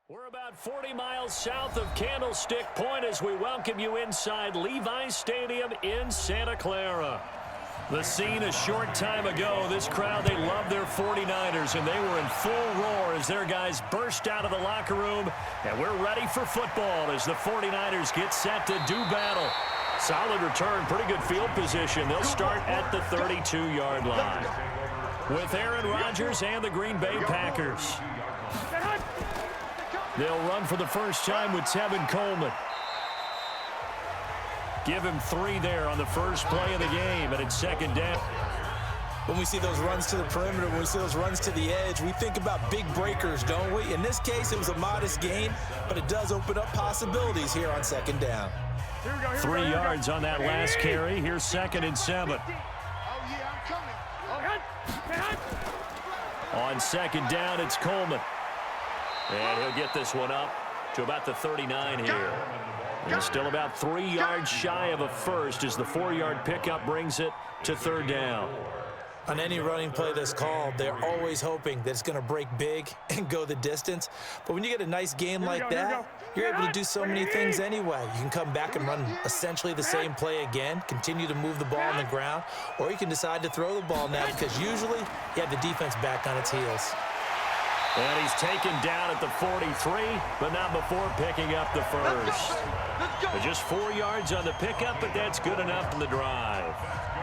We're about 40 miles south of Candlestick Point as we welcome you inside Levi's Stadium in Santa Clara. The scene a short time ago, this crowd, they love their 49ers, and they were in full roar as their guys burst out of the locker room. And we're ready for football as the 49ers get set to do battle. Solid return, pretty good field position. They'll start at the 32-yard line. With Aaron Rodgers and the Green Bay Packers. They'll run for the first time with Tevin Coleman. Give him 3 there on the first play of the game, and it's second down. When we see those runs to the perimeter, when we see those runs to the edge, we think about big breakers, don't we? In this case, it was a modest gain, but it does open up possibilities here on second down. 3 yards on that last carry. Here's 2nd and 7. On second down, it's Coleman. And he'll get this one up to about the 39 here. And still about 3 yards shy of a first as the 4-yard pickup brings it to third down. On any running play that's called, they're always hoping that it's going to break big and go the distance. But when you get a nice game like that, you're able to do so many things anyway. You can come back and run essentially the same play again, continue to move the ball on the ground, or you can decide to throw the ball now because usually you have the defense back on its heels. And he's taken down at the 43, but not before picking up the first. But just 4 yards on the pickup, but that's good enough in the drive.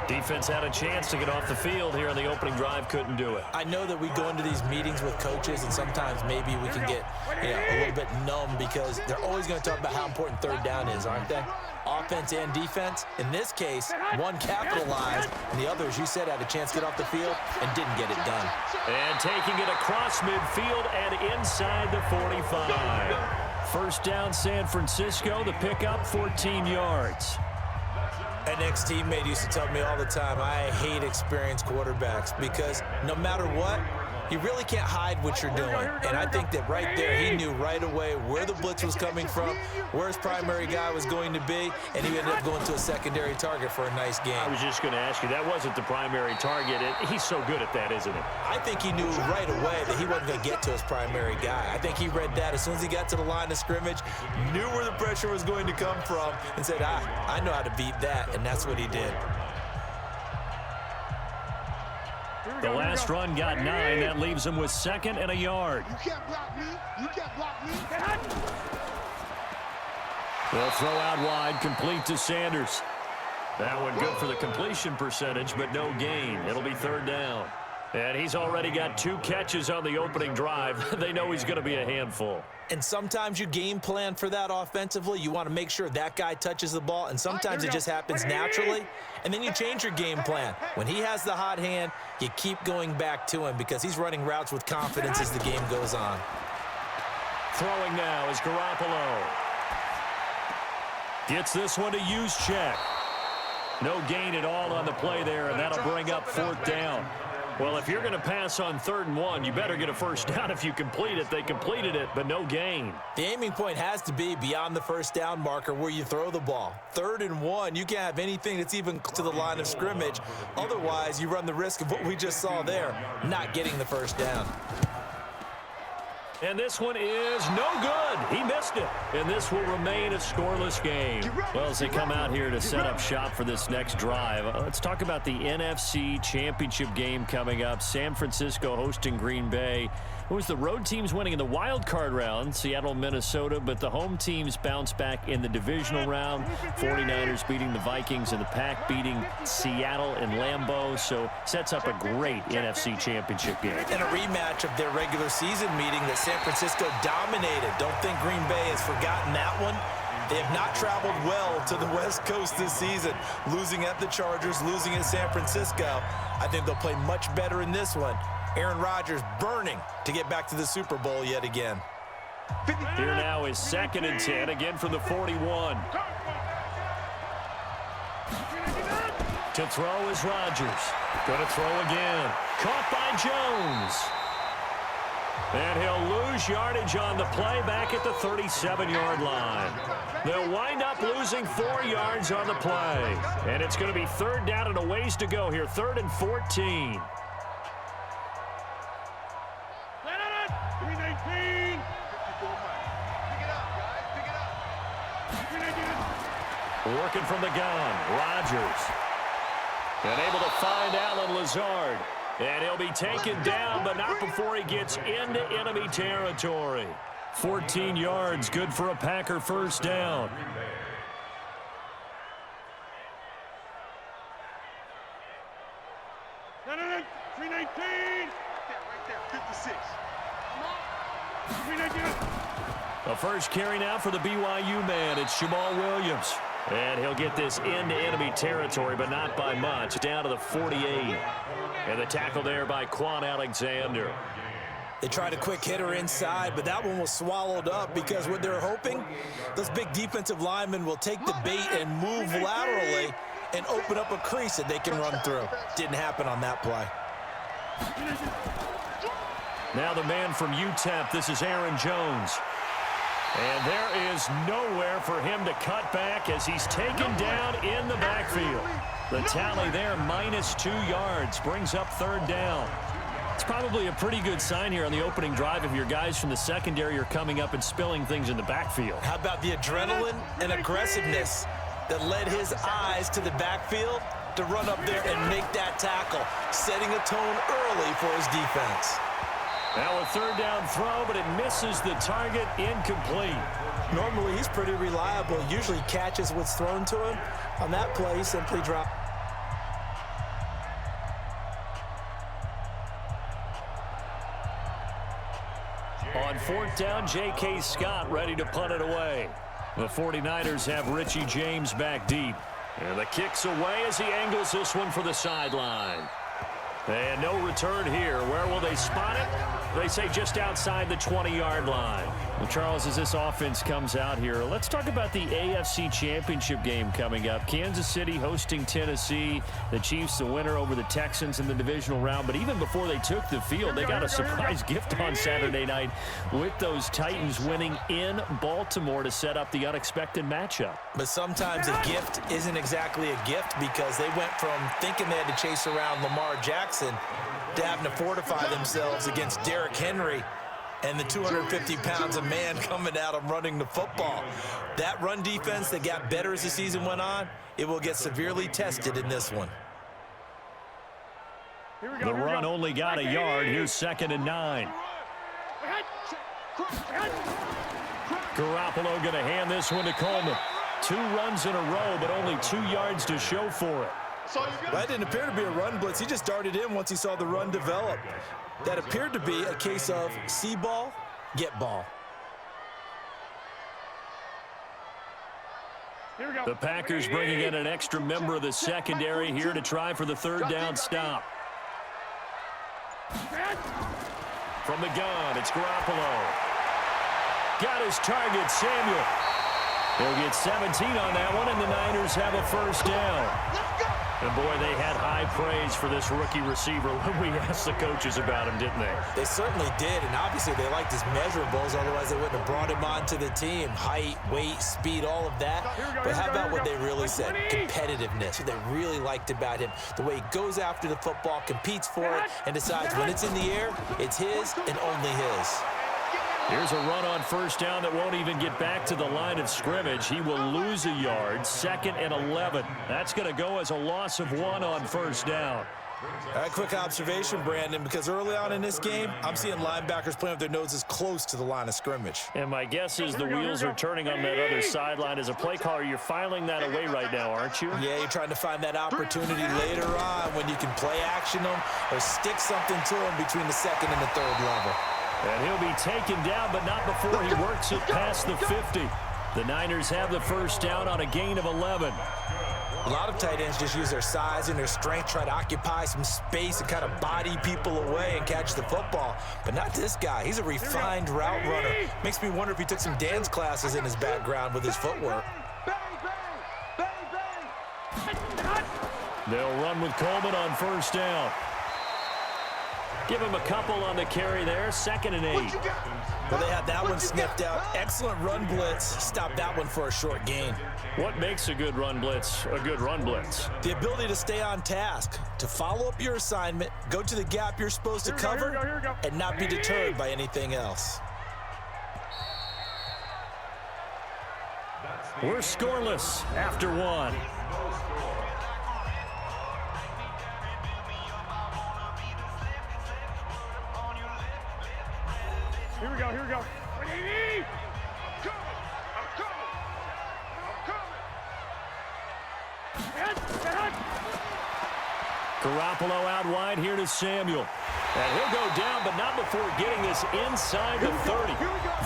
Defense had a chance to get off the field here in the opening drive, couldn't do it. I know that we go into these meetings with coaches, and sometimes maybe we can get a little bit numb because they're always going to talk about how important third down is, aren't they? Offense and defense. In this case, one capitalized, and the other, as you said, had a chance to get off the field and didn't get it done. And taking it across midfield and inside the 45. First down, San Francisco. The pickup, 14 yards. An ex-teammate used to tell me all the time, I hate experienced quarterbacks because no matter what, you really can't hide what you're doing. And I think that right there, he knew right away where the blitz was coming from, where his primary guy was going to be, and he ended up going to a secondary target for a nice game. I was just going to ask you, that wasn't the primary target. He's so good at that, isn't he? I think he knew right away that he wasn't going to get to his primary guy. I think he read that as soon as he got to the line of scrimmage, knew where the pressure was going to come from, and said, I know how to beat that, and that's what he did. The last run got 9. That leaves him with 2nd and a yard. You can't block me. You can't block me. They'll throw out wide, complete to Sanders. That one good for the completion percentage, but no gain. It'll be third down. And he's already got 2 catches on the opening drive. They know he's going to be a handful. And sometimes you game plan for that offensively. You want to make sure that guy touches the ball, and sometimes it just happens naturally. And then you change your game plan. When he has the hot hand, you keep going back to him because he's running routes with confidence as the game goes on. Throwing now is Garoppolo. Gets this one to Juszczyk. No gain at all on the play there, and that'll bring up 4th down. Well, if you're going to pass on 3rd and 1, you better get a first down if you complete it. They completed it, but no gain. The aiming point has to be beyond the first down marker where you throw the ball. 3rd and 1, you can't have anything that's even to the line of scrimmage. Otherwise, you run the risk of what we just saw there, not getting the first down. And this one is no good. He missed it. And this will remain a scoreless game. Well, as they come out here to set up shop for this next drive, let's talk about the NFC Championship game coming up. San Francisco hosting Green Bay. It was the road teams winning in the wild card round, Seattle, Minnesota, but the home teams bounced back in the divisional round. 49ers beating the Vikings and the Pack beating Seattle and Lambeau. So sets up a great NFC Championship game. And a rematch of their regular season meeting that San Francisco dominated. Don't think Green Bay has forgotten that one. They have not traveled well to the West Coast this season, losing at the Chargers, losing at San Francisco. I think they'll play much better in this one. Aaron Rodgers burning to get back to the Super Bowl yet again. Here now is 2nd and 10, again from the 41. To throw is Rodgers. Going to throw again. Caught by Jones. And he'll lose yardage on the play back at the 37-yard line. They'll wind up losing 4 yards on the play. And it's going to be 3rd down and a ways to go here. 3rd and 14. Working from the gun, Rodgers. And able to find Alan Lazard. And he'll be taken down, but not before he gets into enemy territory. 14 yards, good for a Packer first down. No, 319. Right there, 56. A first carry now for the BYU man. It's Jamal Williams. And he'll get this into enemy territory, but not by much. Down to the 48. And the tackle there by Quan Alexander. They tried a quick hitter inside, but that one was swallowed up because what they're hoping, those big defensive linemen will take the bait and move laterally and open up a crease that they can run through. Didn't happen on that play. Now the man from UTEP, this is Aaron Jones. And there is nowhere for him to cut back as he's taken down in the backfield. The tally there, -2 yards, brings up third down. It's probably a pretty good sign here on the opening drive if your guys from the secondary are coming up and spilling things in the backfield. How about the adrenaline and aggressiveness that led his eyes to the backfield to run up there and make that tackle, setting a tone early for his defense. Now a third down throw, but it misses the target, incomplete. Normally he's pretty reliable, usually catches what's thrown to him. On that play, he simply dropped. On fourth down, J.K. Scott ready to punt it away. The 49ers have Richie James back deep. And the kick's away as he angles this one for the sideline. And no return here. Where will they spot it? They say just outside the 20-yard line. Well, Charles, as this offense comes out here, let's talk about the AFC Championship game coming up. Kansas City hosting Tennessee. The Chiefs the winner over the Texans in the divisional round. But even before they took the field, they got a surprise gift on Saturday night with those Titans winning in Baltimore to set up the unexpected matchup. But sometimes a gift isn't exactly a gift because they went from thinking they had to chase around Lamar Jackson to having to fortify themselves against Derrick Henry and the 250 pounds of man coming out and running the football. That run defense that got better as the season went on, it will get severely tested in this one. The run only got a yard. Here's 2nd and 9. Garoppolo going to hand this one to Coleman. 2 runs in a row, but only 2 yards to show for it. That didn't appear to be a run blitz. He just darted in once he saw the run develop. That appeared to be a case of see ball, get ball. The Packers bringing in an extra member of the secondary here to try for the third down stop. From the gun, it's Garoppolo. Got his target, Samuel. He'll get 17 on that one, and the Niners have a first down. And, boy, they had high praise for this rookie receiver when we asked the coaches about him, didn't they? They certainly did, and obviously they liked his measurables, otherwise they wouldn't have brought him onto the team. Height, weight, speed, all of that. But how about what they really said? Competitiveness. What they really liked about him. The way he goes after the football, competes for it, and decides when it's in the air, it's his and only his. Here's a run on first down that won't even get back to the line of scrimmage. He will lose a yard, 2nd and 11. That's going to go as a loss of 1 on first down. All right, quick observation, Brandon, because early on in this game, I'm seeing linebackers playing with their noses close to the line of scrimmage. And my guess is the wheels are turning on that other sideline. As a play caller, you're filing that away right now, aren't you? Yeah, you're trying to find that opportunity later on when you can play action them or stick something to them between the 2nd and the 3rd level. And he'll be taken down, but not before he works it past the 50. The Niners have the first down on a gain of 11. A lot of tight ends just use their size and their strength, try to occupy some space and kind of body people away and catch the football. But not this guy. He's a refined route runner. Makes me wonder if he took some dance classes in his background with his footwork. They'll run with Coleman on first down. Give him a couple on the carry there, 2nd and 8. Well, they had that one sniffed out. Excellent run blitz. Stop that one for a short gain. What makes a good run blitz a good run blitz? The ability to stay on task, to follow up your assignment, go to the gap you're supposed to cover, and not be deterred by anything else. We're scoreless after one. Here we go, here we go. I'm coming. Garoppolo out wide here to Samuel. And he'll go down, but not before getting this inside the 30.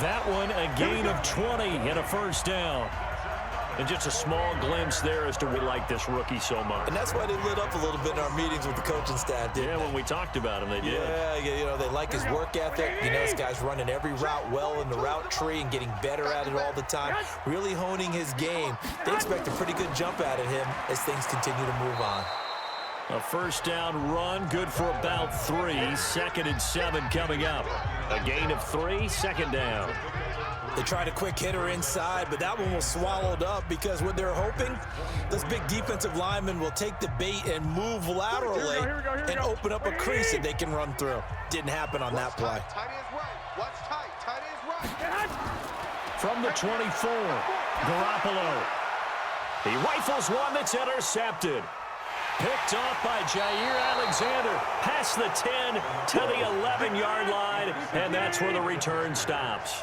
That one a gain of 20 and a first down. And just a small glimpse there as to we like this rookie so much. And that's why they lit up a little bit in our meetings with the coaching staff, didn't they? When we talked about him, they did. Yeah, you know, they like his work ethic. You know, this guy's running every route well in the route tree and getting better at it all the time, really honing his game. They expect a pretty good jump out of him as things continue to move on. A first down run, good for about 3. 2nd and 7 coming up. A gain of 3, second down. They tried a quick hitter inside, but that one was swallowed up because what they're hoping, this big defensive lineman will take the bait and move laterally and open up a crease that they can run through. Didn't happen on that play. Tight end's right. Watch tight. Tight end's right. From the 24, Garoppolo. He rifles one that's intercepted. Picked off by Jair Alexander. Past the 10 to the 11-yard line, and that's where the return stops.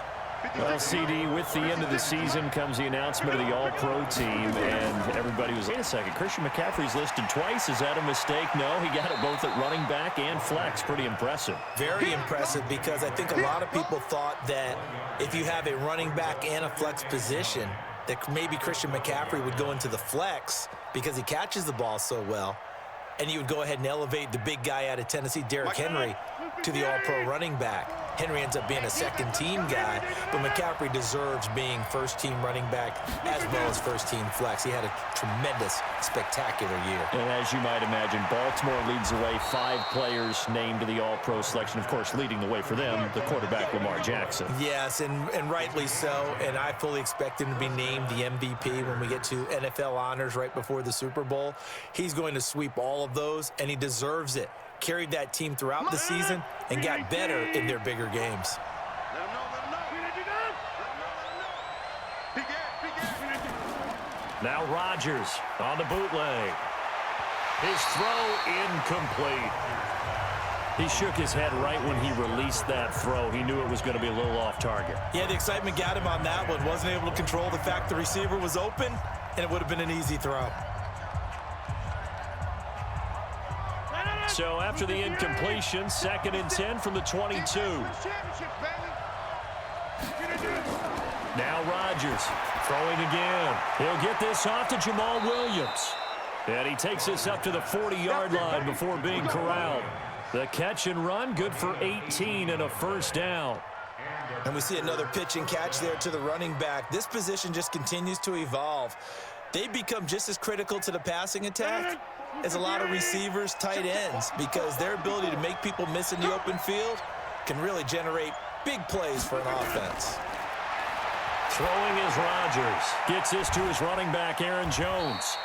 Well, CD, with the end of the season comes the announcement of the All-Pro team, and everybody was, wait a second, Christian McCaffrey's listed twice. Is that a mistake? No, he got it both at running back and flex. Pretty impressive. Very impressive, because I think a lot of people thought that if you have a running back and a flex position, that maybe Christian McCaffrey would go into the flex because he catches the ball so well, and you would go ahead and elevate the big guy out of Tennessee, Derrick Henry, to the All-Pro running back. Henry ends up being a second-team guy, but McCaffrey deserves being first-team running back as well as first-team flex. He had a tremendous, spectacular year. And as you might imagine, Baltimore leads the way. 5 players named to the All-Pro selection. Of course, leading the way for them, the quarterback Lamar Jackson. Yes, and rightly so, and I fully expect him to be named the MVP when we get to NFL honors right before the Super Bowl. He's going to sweep all of those, and he deserves it. Carried that team throughout the season and got better in their bigger games. Now Rodgers on the bootleg. His throw incomplete. He shook his head right when he released that throw. He knew it was going to be a little off target. Yeah, the excitement got him on that one. Wasn't able to control the fact the receiver was open, and it would have been an easy throw. So after the incompletion, 2nd and 10 from the 22. Now Rodgers throwing again. He'll get this off to Jamal Williams. And he takes this up to the 40-yard line before being corralled. The catch and run, good for 18 and a first down. And we see another pitch and catch there to the running back. This position just continues to evolve. They become just as critical to the passing attack as a lot of receivers, tight ends, because their ability to make people miss in the open field can really generate big plays for an offense. Throwing is Rodgers. Gets this to his running back, Aaron Jones.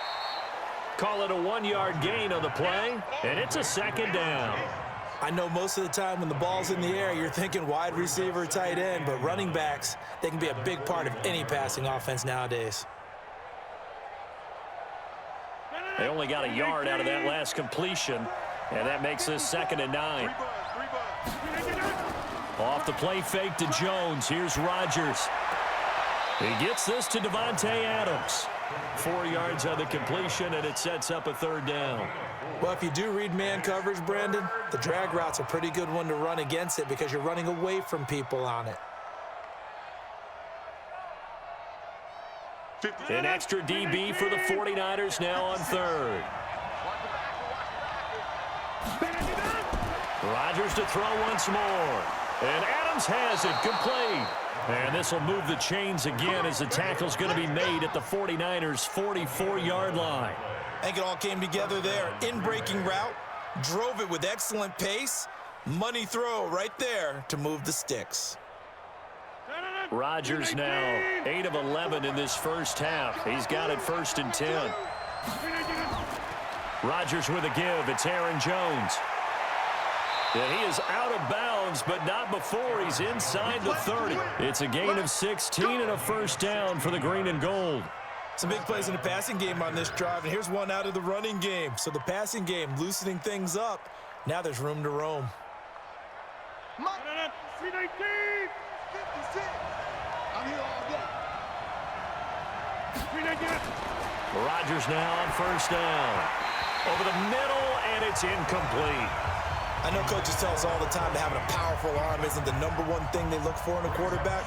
Call it a 1-yard gain on the play, and it's a second down. I know most of the time when the ball's in the air, you're thinking wide receiver, tight end, but running backs, they can be a big part of any passing offense nowadays. They only got a yard out of that last completion, and that makes this 2nd and 9. Off the play fake to Jones. Here's Rodgers. He gets this to Devontae Adams. 4 yards on the completion, and it sets up a 3rd down. Well, if you do read man coverage, Brandon, the drag route's a pretty good one to run against it because you're running away from people on it. An extra DB for the 49ers now on 3rd. Rodgers to throw once more. And Adams has it complete. And this will move the chains again as the tackle's going to be made at the 49ers' 44-yard line. I think it all came together there. In-breaking route, drove it with excellent pace. Money throw right there to move the sticks. Rodgers now 8 of 11 in this first half. He's got it 1st and 10. Rodgers with a give. It's Aaron Jones. And he is out of bounds downs, but not before he's inside the 30. It's a gain of 16 and a first down for the green and gold. Some big plays in the passing game on this drive, and here's one out of the running game. So the passing game loosening things up. Now there's room to roam. 319! 56! I'm here all day. 319! Rodgers now on first down. Over the middle, and it's incomplete. I know coaches tell us all the time that having a powerful arm isn't the #1 thing they look for in a quarterback.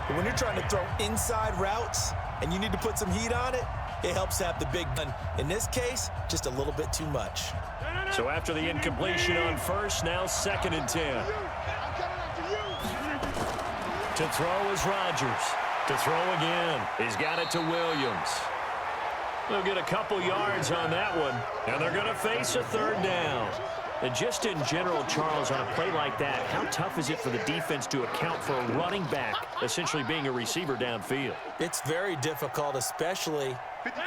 But when you're trying to throw inside routes and you need to put some heat on it, it helps to have the big gun. In this case, just a little bit too much. So after the incompletion on first, now 2nd and 10. To throw is Rodgers. To throw again. He's got it to Williams. They'll get a couple yards on that one, and they're going to face a 3rd down. And just in general, Charles, on a play like that, how tough is it for the defense to account for a running back essentially being a receiver downfield? It's very difficult, especially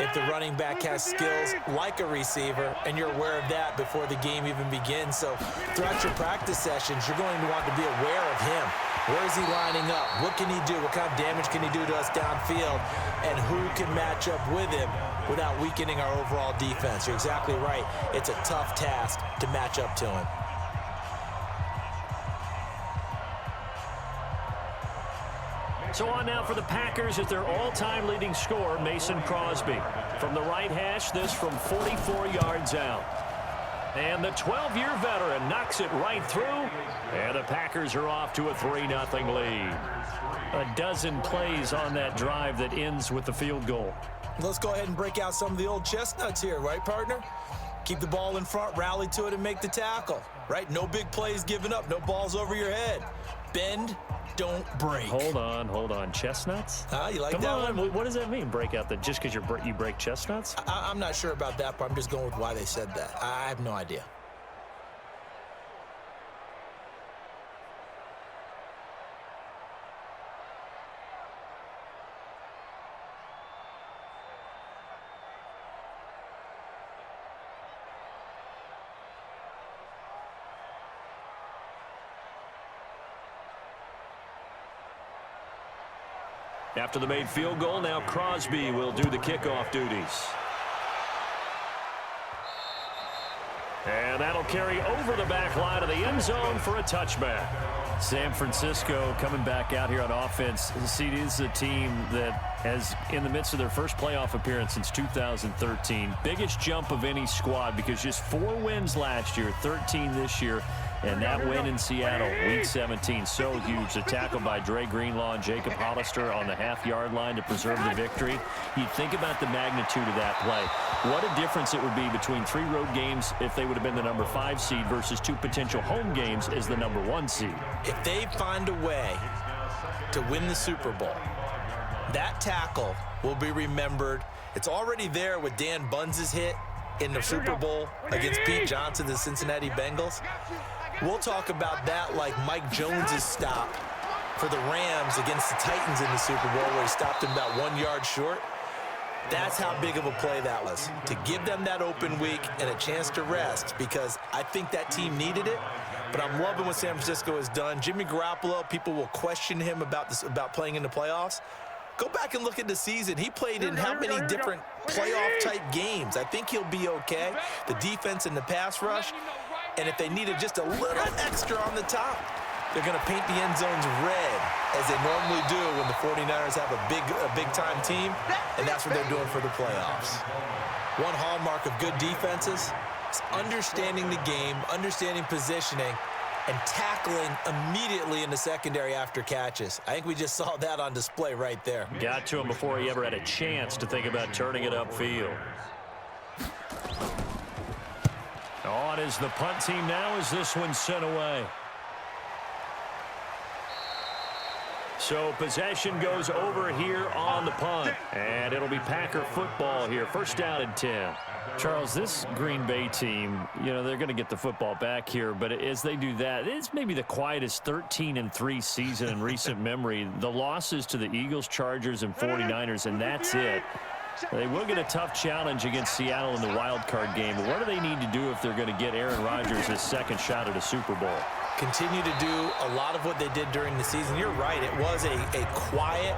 if the running back has skills like a receiver, and you're aware of that before the game even begins. So throughout your practice sessions, you're going to want to be aware of him. Where is he lining up? What can he do? What kind of damage can he do to us downfield? And who can match up with him without weakening our overall defense? You're exactly right. It's a tough task to match up to him. So on now for the Packers at their all-time leading scorer, Mason Crosby. From the right hash, this from 44 yards out. And the 12-year veteran knocks it right through, and the Packers are off to a 3-0 lead. A dozen plays on that drive that ends with the field goal. Let's go ahead and break out some of the old chestnuts here, right, partner? Keep the ball in front, rally to it, and make the tackle, right? No big plays given up, no balls over your head. Bend, don't break. Hold on. Chestnuts? You like Come that on. one? What does that mean, break out? Just because you break chestnuts? I'm not sure about that, but I'm just going with why they said that. I have no idea. After the made field goal, now Crosby will do the kickoff duties. And that'll carry over the back line of the end zone for a touchback. San Francisco coming back out here on offense. See, this is a team that has, in the midst of their first playoff appearance since 2013, biggest jump of any squad because just 4 wins last year, 13 this year. And that win in Seattle, Week 17, so huge. The tackle by Dre Greenlaw and Jacob Hollister on the half-yard line to preserve the victory. You'd think about the magnitude of that play. What a difference it would be between 3 road games if they would have been the number 5 seed versus 2 potential home games as the number 1 seed. If they find a way to win the Super Bowl, that tackle will be remembered. It's already there with Dan Bunz's hit in the Super Bowl against Pete Johnson, the Cincinnati Bengals. We'll talk about that like Mike Jones's stop for the Rams against the Titans in the Super Bowl where he stopped him about 1 yard short. That's how big of a play that was, to give them that open week and a chance to rest, because I think that team needed it. But I'm loving what San Francisco has done. Jimmy Garoppolo, people will question him about playing in the playoffs. Go back and look at the season. He played in how many different playoff-type games? I think he'll be okay. The defense and the pass rush. And if they needed just a little extra on the top, they're going to paint the end zones red, as they normally do when the 49ers have a big-time team, and that's what they're doing for the playoffs. One hallmark of good defenses is understanding the game, understanding positioning, and tackling immediately in the secondary after catches. I think we just saw that on display right there. Got to him before he ever had a chance to think about turning it upfield. On is the punt team now as this one's sent away. So possession goes over here on the punt. And it'll be Packer football here. First down and 10. Charles, this Green Bay team, they're going to get the football back here. But as they do that, it's maybe the quietest 13-3 season in recent memory. The losses to the Eagles, Chargers, and 49ers, and that's it. They will get a tough challenge against Seattle in the wild card game. But what do they need to do if they're going to get Aaron Rodgers his second shot at a Super Bowl? continue to do a lot of what they did during the season. You're right, it was a quiet,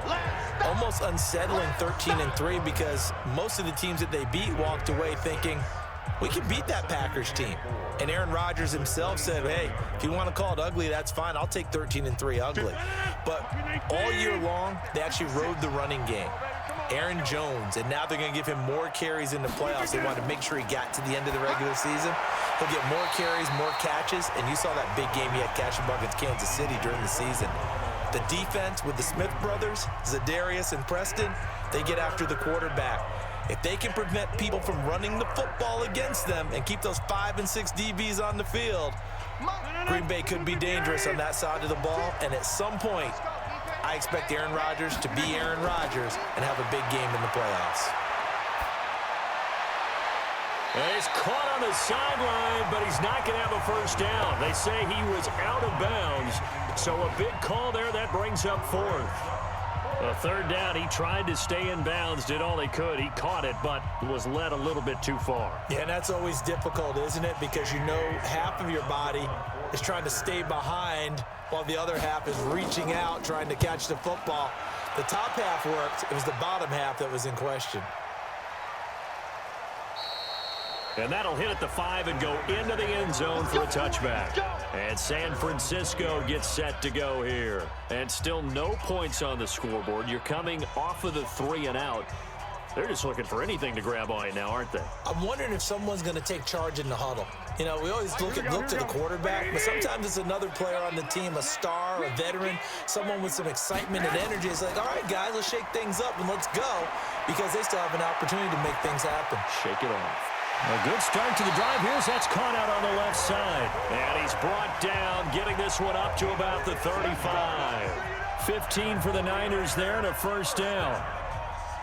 almost unsettling 13-3 because most of the teams that they beat walked away thinking, we can beat that Packers team. And Aaron Rodgers himself said, hey, if you want to call it ugly, that's fine. I'll take 13-3 ugly. But all year long, they actually rode the running game. Aaron Jones, and now they're going to give him more carries in the playoffs. They wanted to make sure he got to the end of the regular season. He'll get more carries, more catches, and you saw that big game he had catching ball against Kansas City during the season. The defense with the Smith brothers, Zadarius and Preston, they get after the quarterback. If they can prevent people from running the football against them and keep those 5 and 6 DBs on the field, Green Bay could be dangerous on that side of the ball, and at some point, I expect Aaron Rodgers to be Aaron Rodgers and have a big game in the playoffs. He's caught on the sideline, but he's not going to have a first down. They say he was out of bounds, so a big call there. That brings up fourth. A third down, he tried to stay in bounds, did all he could. He caught it, but was led a little bit too far. Yeah, and that's always difficult, isn't it? Because you know half of your body is trying to stay behind while the other half is reaching out, trying to catch the football. The top half worked. It was the bottom half that was in question. And that'll hit at the 5 and go into the end zone for a touchback. And San Francisco gets set to go here. And still no points on the scoreboard. You're coming off of the 3 and out. They're just looking for anything to grab on now, aren't they? I'm wondering if someone's going to take charge in the huddle. You know, we always look to the quarterback, but sometimes it's another player on the team, a star, a veteran, someone with some excitement and energy. It's like, all right, guys, let's shake things up and let's go, because they still have an opportunity to make things happen. Shake it off. A good start to the drive here. That's caught out on the left side. And he's brought down, getting this one up to about the 35. 15 for the Niners there and a first down.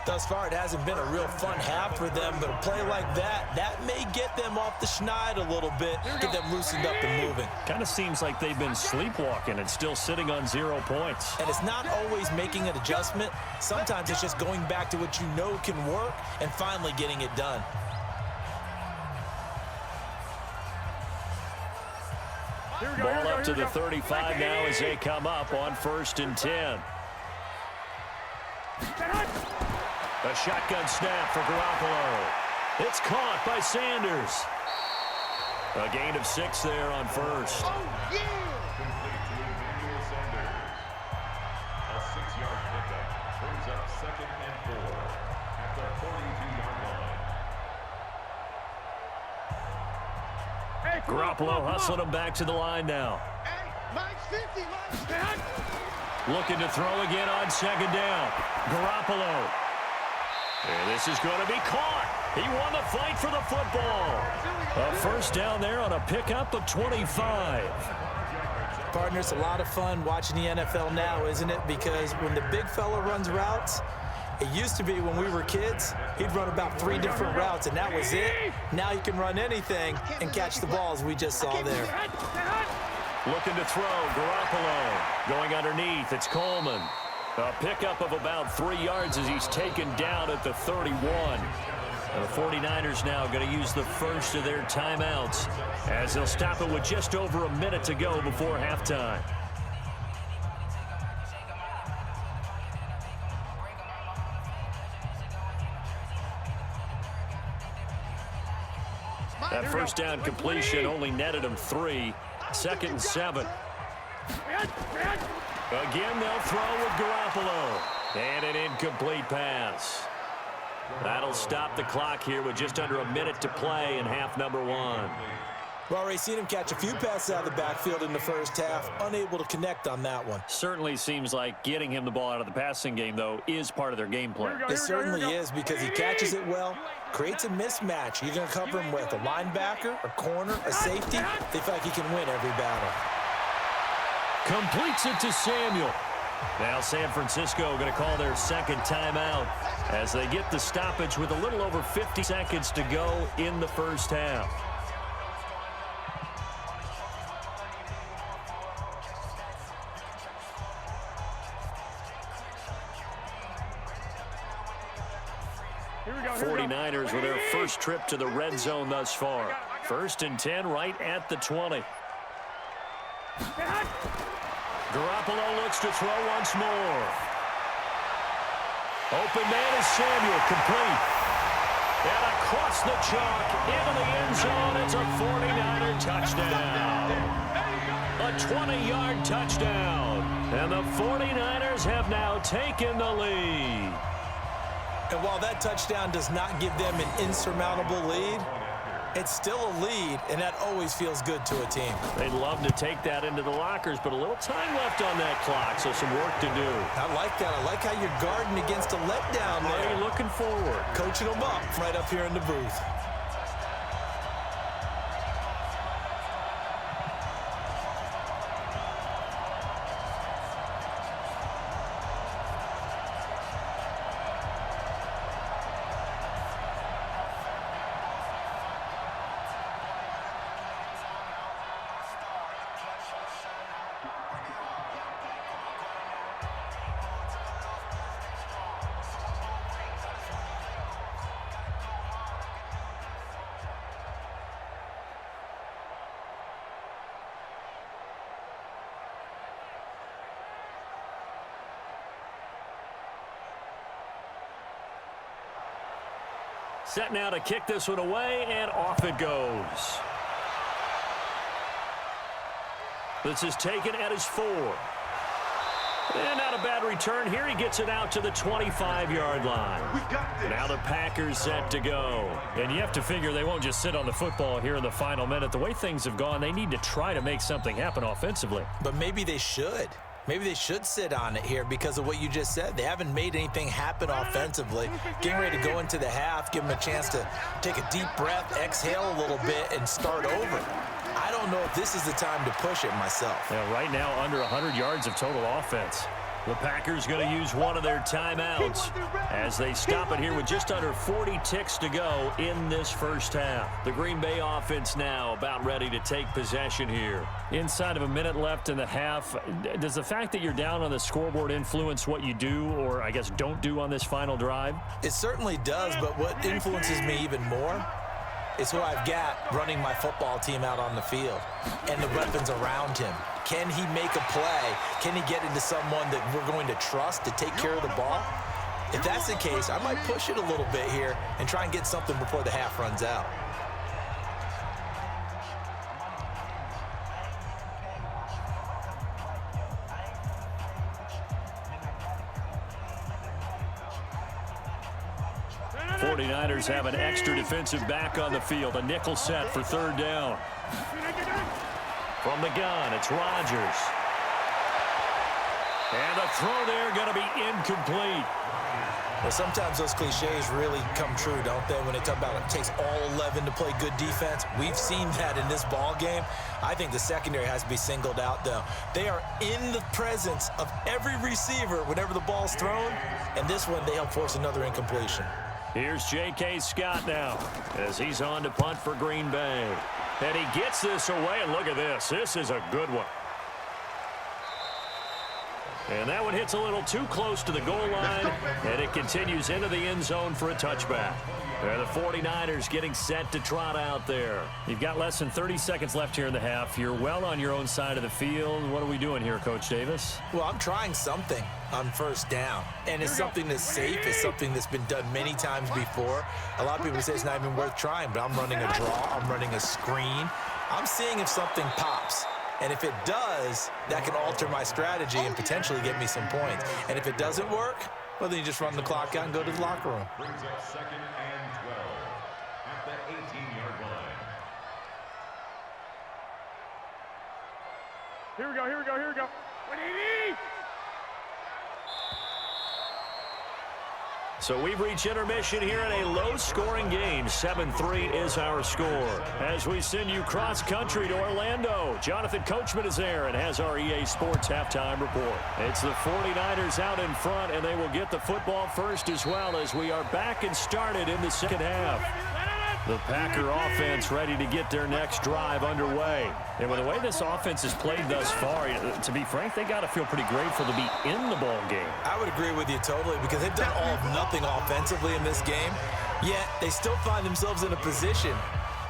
Thus far, it hasn't been a real fun half for them, but a play like that may get them off the schneid a little bit, get them loosened up and moving. Kind of seems like they've been sleepwalking and still sitting on 0 points. And it's not always making an adjustment. Sometimes it's just going back to what you know can work and finally getting it done. Ball up to the 35 now as they come up on 1st and 10. A shotgun snap for Garoppolo. It's caught by Sanders. A gain of 6 there on first. Oh, yeah! A 6-yard pickup brings up 2nd and 4 at the 42-yard line. Garoppolo hustling him back to the line now. Hey, mine's 50, mine's 50. Looking to throw again on 2nd down. Garoppolo. And this is going to be caught. He won the fight for the football. A first down there on a pickup of 25. Partner, it's a lot of fun watching the NFL now, isn't it? Because when the big fella runs routes, it used to be when we were kids, he'd run about 3 different routes, and that was it. Now he can run anything and catch the balls we just saw there. Looking to throw, Garoppolo. Going underneath, it's Coleman. A pickup of about 3 yards as he's taken down at the 31. And the 49ers now going to use the first of their timeouts as they'll stop it with just over a minute to go before halftime. That first down completion only netted him 3. 2nd and 7. Again, they'll throw with Garoppolo. And an incomplete pass. That'll stop the clock here with just under a minute to play in half number 1. We've already seen him catch a few passes out of the backfield in the first half, unable to connect on that one. Certainly seems like getting him the ball out of the passing game, though, is part of their game plan. It certainly is, because he catches it well, creates a mismatch. You're going to cover him with a linebacker, a corner, a safety. They feel like he can win every battle. Completes it to Samuel. Now San Francisco going to call their 2nd timeout as they get the stoppage with a little over 50 seconds to go in the first half. Here we go. 49ers with their first trip to the red zone thus far. 1st and 10 right at the 20. Garoppolo looks to throw once more. Open man is Samuel, complete. And across the chalk, into the end zone, it's a 49er touchdown. A 20-yard touchdown. And the 49ers have now taken the lead. And while that touchdown does not give them an insurmountable lead, it's still a lead, and that always feels good to a team. They'd love to take that into the lockers, but a little time left on that clock, so some work to do. I like that. I like how you're guarding against a letdown there. Are you looking forward? Coaching them up right up here in the booth. Set now to kick this one away, and off it goes. This is taken at his 4. And not a bad return here. He gets it out to the 25-yard line. Now the Packers set to go. And you have to figure they won't just sit on the football here in the final minute. The way things have gone, they need to try to make something happen offensively. But maybe they should. Maybe they should sit on it here because of what you just said. They haven't made anything happen offensively. Getting ready to go into the half, give them a chance to take a deep breath, exhale a little bit, and start over. I don't know if this is the time to push it myself. Yeah, right now, under 100 yards of total offense. The Packers going to use one of their timeouts as they stop it here with just under 40 ticks to go in this first half. The Green Bay offense now about ready to take possession here. Inside of a minute left in the half, does the fact that you're down on the scoreboard influence what you do or, I guess, don't do on this final drive? It certainly does, but what influences me even more is who I've got running my football team out on the field and the weapons around him. Can he make a play? Can he get into someone that we're going to trust to take care of the ball? If that's the case, I might push it a little bit here and try and get something before the half runs out. The 49ers have an extra defensive back on the field. A nickel set for third down. From the gun, it's Rodgers. And the throw there going to be incomplete. Well, sometimes those cliches really come true, don't they? When they talk about it takes all 11 to play good defense. We've seen that in this ball game. I think the secondary has to be singled out, though. They are in the presence of every receiver whenever the ball's thrown. And this one, they help force another incompletion. Here's J.K. Scott now as he's on to punt for Green Bay. And he gets this away, and look at this. This is a good one. And that one hits a little too close to the goal line, and it continues into the end zone for a touchback. And the 49ers getting set to trot out there. You've got less than 30 seconds left here in the half. You're well on your own side of the field. What are we doing here, Coach Davis? Well, I'm trying something on first down, and it's something that's safe. It's something that's been done many times before. A lot of people say it's not even worth trying, but I'm running a draw. I'm running a screen. I'm seeing if something pops. And if it does, that can alter my strategy and potentially get me some points. And if it doesn't work, well, then you just run the clock out and go to the locker room. Brings up 2nd and 12 at the 18-yard line. Here we go, here we go, here we go. What do you need? So we've reached intermission here in a low-scoring game. 7-3 is our score. As we send you cross-country to Orlando, Jonathan Coachman is there and has our EA Sports halftime report. It's the 49ers out in front, and they will get the football first as well as we are back and started in the second half. The Packer offense ready to get their next drive underway. And with the way this offense has played thus far, to be frank, they got to feel pretty grateful to be in the ball game. I would agree with you totally because they've done all of nothing offensively in this game, yet they still find themselves in a position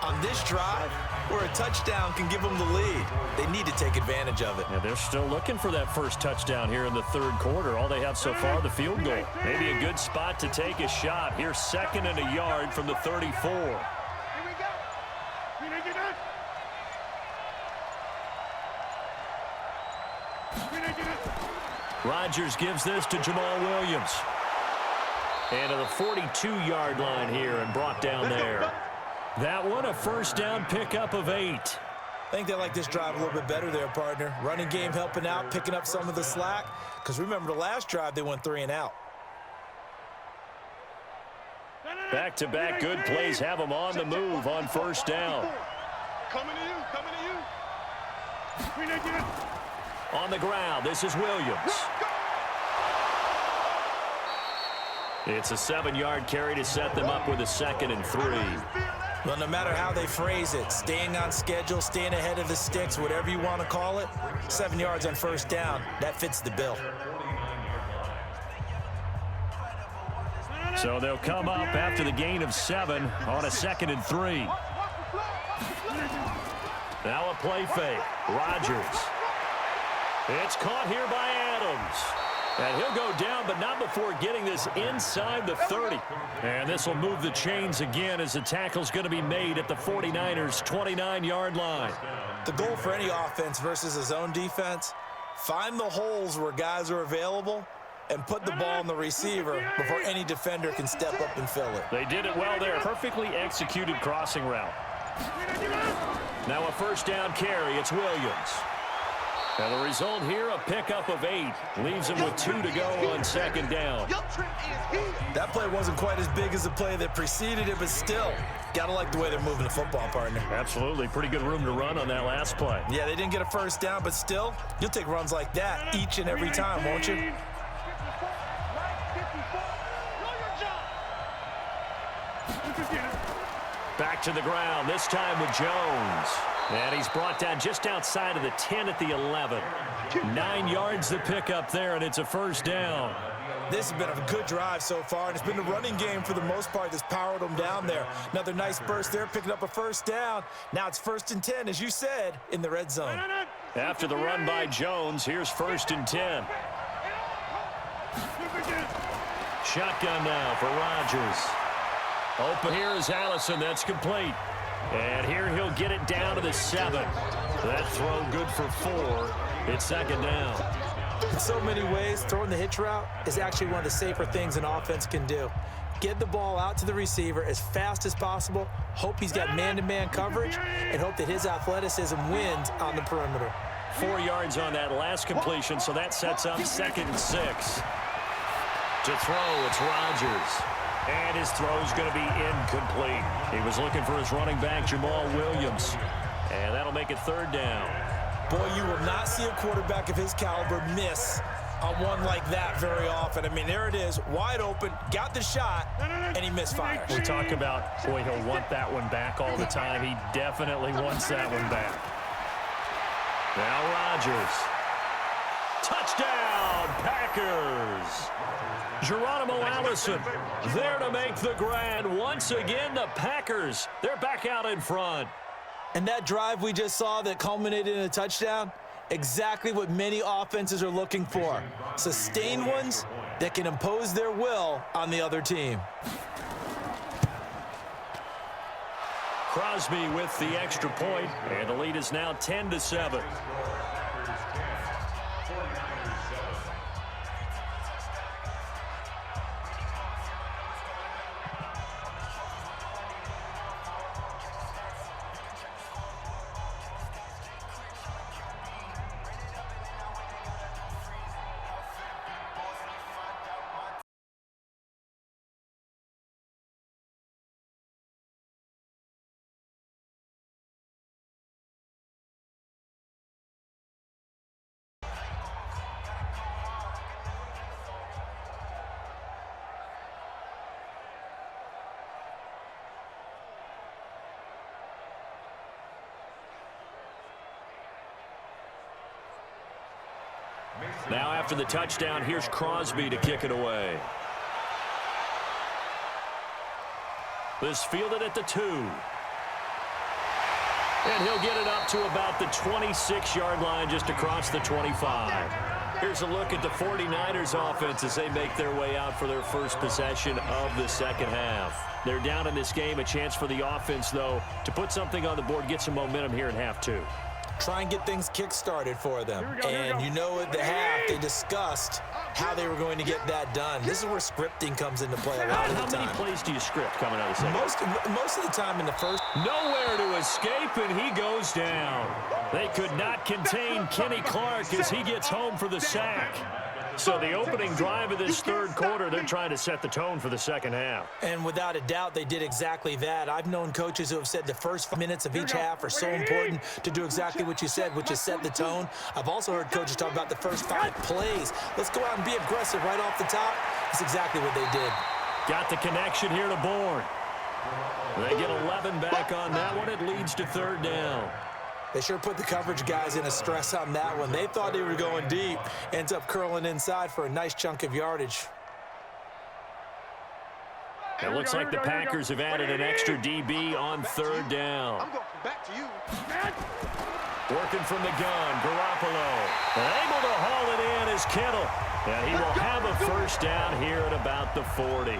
on this drive where a touchdown can give them the lead. They need to take advantage of it. Yeah, they're still looking for that first touchdown here in the third quarter. All they have so far, the field goal. Maybe a good spot to take a shot. Here's 2nd and a yard from the 34. Rodgers gives this to Jamal Williams. And to the 42-yard line here and brought down there. That one, a first down pickup of 8. I think they like this drive a little bit better there, partner. Running game helping out, picking up some of the slack. Because remember, the last drive, they went 3 and out. Back-to-back good plays have them on the move on first down. Coming to you, coming to you. On the ground, this is Williams. It's a 7-yard carry to set them up with a 2nd and 3. Well, no matter how they phrase it, staying on schedule, staying ahead of the sticks, whatever you want to call it, 7 yards on first down, that fits the bill. So they'll come up after the gain of 7 on a 2nd and 3. Now a play fake. Rodgers. It's caught here by Adams. And he'll go down, but not before getting this inside the 30. And this will move the chains again as the tackle's going to be made at the 49ers' 29-yard line. The goal for any offense versus a zone defense, find the holes where guys are available and put the ball in the receiver before any defender can step up and fill it. They did it well there. Perfectly executed crossing route. Now a first down carry. It's Williams. And the result here, a pickup of 8. Leaves him with 2 to go on 2nd down. That play wasn't quite as big as the play that preceded it, but still, got to like the way they're moving the football, partner. Absolutely. Pretty good room to run on that last play. Yeah, they didn't get a first down, but still, you'll take runs like that each and every time, won't you? Back to the ground, this time with Jones. And he's brought down just outside of the 10 at the 11. 9 yards to pick up there, and it's a first down. This has been a good drive so far, and it's been the running game for the most part that's powered them down there. Another nice burst there, picking up a first down. Now it's 1st and 10, as you said, in the red zone. After the run by Jones, here's 1st and 10. Shotgun now for Rodgers. Open here is Allison. That's complete. And here he'll get it down to the 7. That throw good for 4. It's 2nd down. In so many ways, throwing the hitch route is actually one of the safer things an offense can do. Get the ball out to the receiver as fast as possible, hope he's got man-to-man coverage, and hope that his athleticism wins on the perimeter. 4 yards on that last completion, so that sets up 2nd and 6. To throw, it's Rodgers. And his throw's going to be incomplete. He was looking for his running back, Jamal Williams. And that'll make it 3rd down. Boy, you will not see a quarterback of his caliber miss on one like that very often. I mean, there it is, wide open, got the shot, and he misfires. We talk about, boy, he'll want that one back all the time. He definitely wants that one back. Now Rodgers. Touchdown, Packers. Geronimo Allison there to make the grab. Once again, the Packers, they're back out in front. And that drive we just saw that culminated in a touchdown, exactly what many offenses are looking for. Sustained ones that can impose their will on the other team. Crosby with the extra point, and the lead is now 10-7. Now after the touchdown, here's Crosby to kick it away. This fielded at the 2. And he'll get it up to about the 26-yard line just across the 25. Here's a look at the 49ers offense as they make their way out for their first possession of the second half. They're down in this game. A chance for the offense, though, to put something on the board, get some momentum here in half two. Try and get things kick-started for them. And you know at the half, they discussed how they were going to get that done. This is where scripting comes into play a lot of the time. How many plays do you script coming out of the second? Most of the time in the first. Nowhere to escape, and he goes down. They could not contain Kenny Clark as he gets home for the sack. So the opening drive of this third quarter, they're trying to set the tone for the second half. And without a doubt, they did exactly that. I've known coaches who have said the first 5 minutes of each half are so important to do exactly what you said, which is set the tone. I've also heard coaches talk about the first 5 plays. Let's go out and be aggressive right off the top. That's exactly what they did. Got the connection here to Bourne. They get 11 back on that one. It leads to third down. They sure put the coverage guys in a stress on that one. They thought they were going deep. Ends up curling inside for a nice chunk of yardage. It looks like the Packers have added an extra DB on third down. I'm going back to you. Working from the gun, Garoppolo. Able to haul it in is Kittle. And he will have a first down here at about the 40.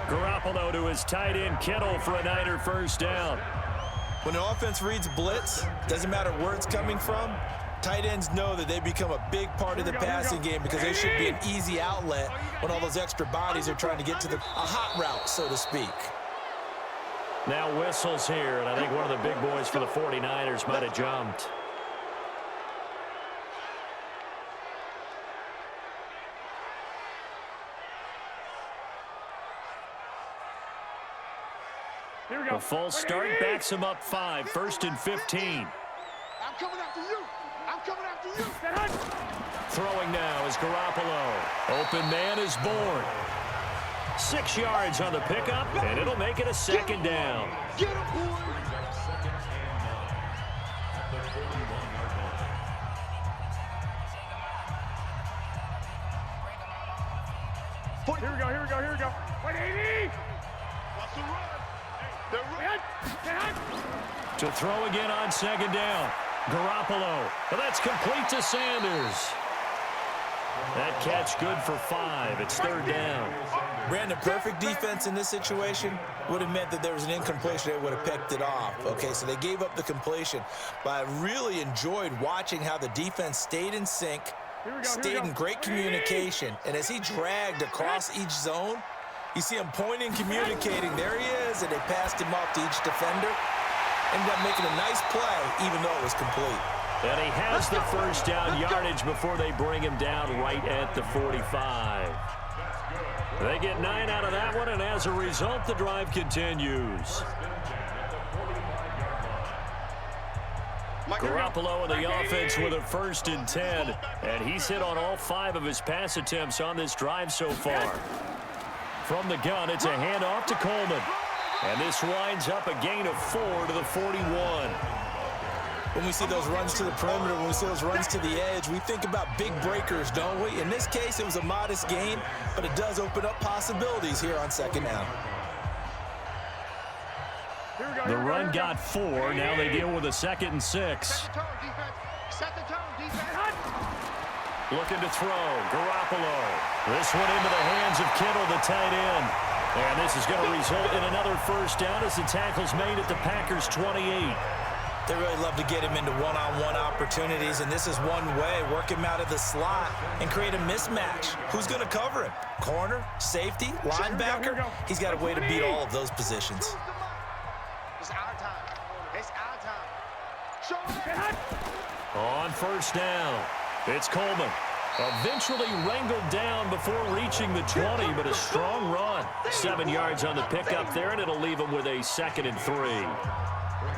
Garoppolo to his tight end, Kittle, for a Niner first down. When the offense reads blitz, doesn't matter where it's coming from, tight ends know that they become a big part of the passing game because they should be an easy outlet when all those extra bodies are trying to get to a hot route, so to speak. Now whistles here, and I think one of the big boys for the 49ers might have jumped. A full start backs him up 5, 1st and 15. I'm coming after you. I'm coming after you. Throwing now is Garoppolo. Open man is Bourne. 6 yards on the pickup, and it'll make it a second down. Get him, boy. Here we go. 180. What's the run? They're running. To throw again on second down. Garoppolo. Well, that's complete to Sanders. That catch good for 5. It's third down. Brandon, perfect defense in this situation would have meant that there was an incompletion. They would have picked it off. Okay, so they gave up the completion. But I really enjoyed watching how the defense stayed in sync, stayed in great communication. And as he dragged across each zone, you see him pointing, communicating. There he is, and they passed him off to each defender. Ended up making a nice play, even though it was complete. And he has the first down yardage before they bring him down right at the 45. They get 9 out of that one, and as a result, the drive continues. Garoppolo and the offense with a 1st and 10, and he's hit on all 5 of his pass attempts on this drive so far. From the gun, it's a handoff to Coleman. And this winds up a gain of 4 to the 41. When we see those runs to the perimeter, when we see those runs to the edge, we think about big breakers, don't we? In this case, it was a modest gain, but it does open up possibilities here on second down. The run got 4. Now they deal with a 2nd and 6. Set the tone, defense. Set the tone, defense. Looking to throw. Garoppolo. This one into the hands of Kittle, the tight end. And this is going to result in another first down as the tackle's made at the Packers' 28. They really love to get him into one-on-one opportunities, and this is one way. Work him out of the slot and create a mismatch. Who's going to cover him? Corner, safety, linebacker? He's got a way to beat all of those positions. It's our time. It's our time. Show it. On first down, it's Coleman. Eventually wrangled down before reaching the 20, but a strong run. 7 yards on the pickup there, and it'll leave him with a 2nd and 3.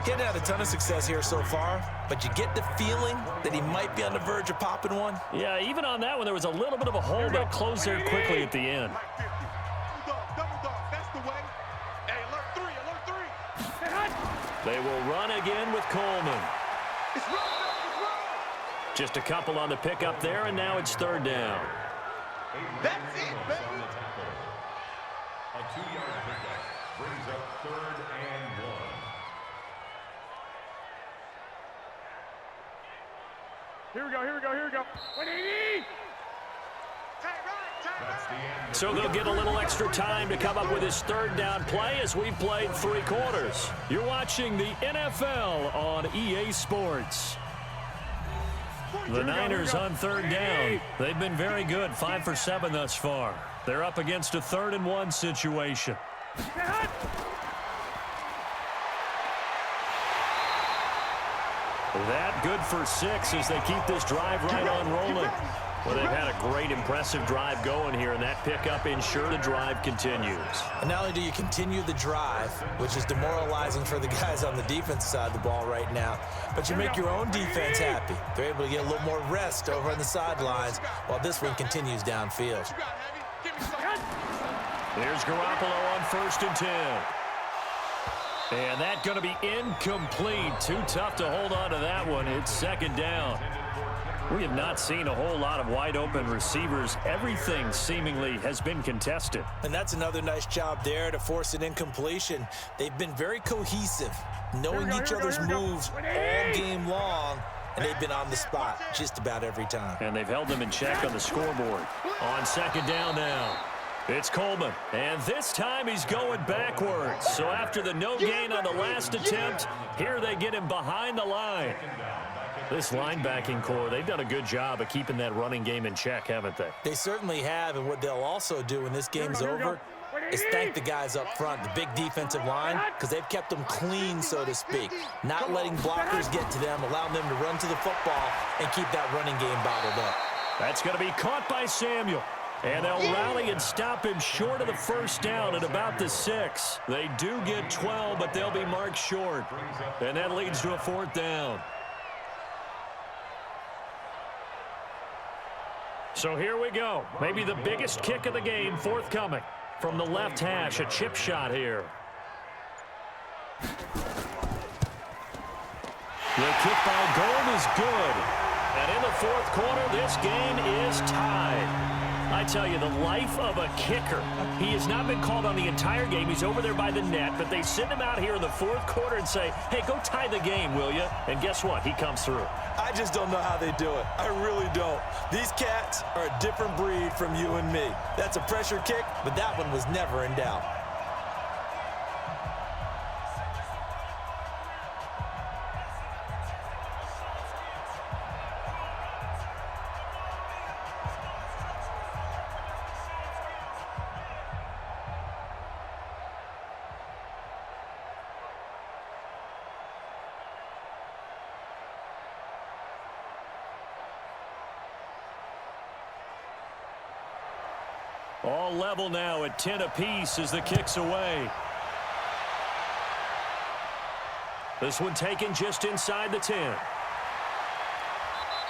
He hasn't had a ton of success here so far, but you get the feeling that he might be on the verge of popping one. Yeah, even on that one, there was a little bit of a hole that closed there quickly at the end. Double dog. That's the way. Hey, alert 3. Alert 3. They will run again with Coleman. It's run. Just a couple on the pickup there, and now it's third down. That's it, baby. A 2-yard pickup brings up 3rd and 1. Here we go. 180. So they'll get a little extra time to come up with his third down play as we've played 3 quarters. You're watching the NFL on EA Sports. The Niners on third down. They've been very good, 5 for 7 thus far. They're up against a 3rd and 1 situation. That good for 6 as they keep this drive right on rolling. Well, they've had a great, impressive drive going here, and that pickup ensure the drive continues. And not only do you continue the drive, which is demoralizing for the guys on the defense side of the ball right now, but you make your own defense happy. They're able to get a little more rest over on the sidelines while this one continues downfield. Here's Garoppolo on 1st and 10. And that's going to be incomplete. Too tough to hold on to that one. It's 2nd down. We have not seen a whole lot of wide-open receivers. Everything seemingly has been contested. And that's another nice job there to force an incompletion. They've been very cohesive, knowing each other's moves all game long, and they've been on the spot just about every time. And they've held them in check on the scoreboard. On 2nd down now. It's Coleman, and this time he's going backwards. So after the no gain on the last attempt, here they get him behind the line. This linebacking core, they've done a good job of keeping that running game in check, haven't they? They certainly have, and what they'll also do when this game's over is thank the guys up front, the big defensive line, because they've kept them clean, so to speak, not letting blockers get to them, allowing them to run to the football and keep that running game bottled up. That's going to be caught by Samuel. And they'll rally and stop him short of the 1st down at about the 6. They do get 12, but they'll be marked short. And that leads to a 4th down. So here we go. Maybe the biggest kick of the game forthcoming. From the left hash, a chip shot here. The kick by Gold is good. And in the 4th quarter, this game is tied. I tell you, the life of a kicker. He has not been called on the entire game. He's over there by the net, but they send him out here in the 4th quarter and say, hey, go tie the game, will you? And guess what? He comes through. I just don't know how they do it. I really don't. These cats are a different breed from you and me. That's a pressure kick, but that one was never in doubt. All level now at 10 apiece as the kick's away. This one taken just inside the 10.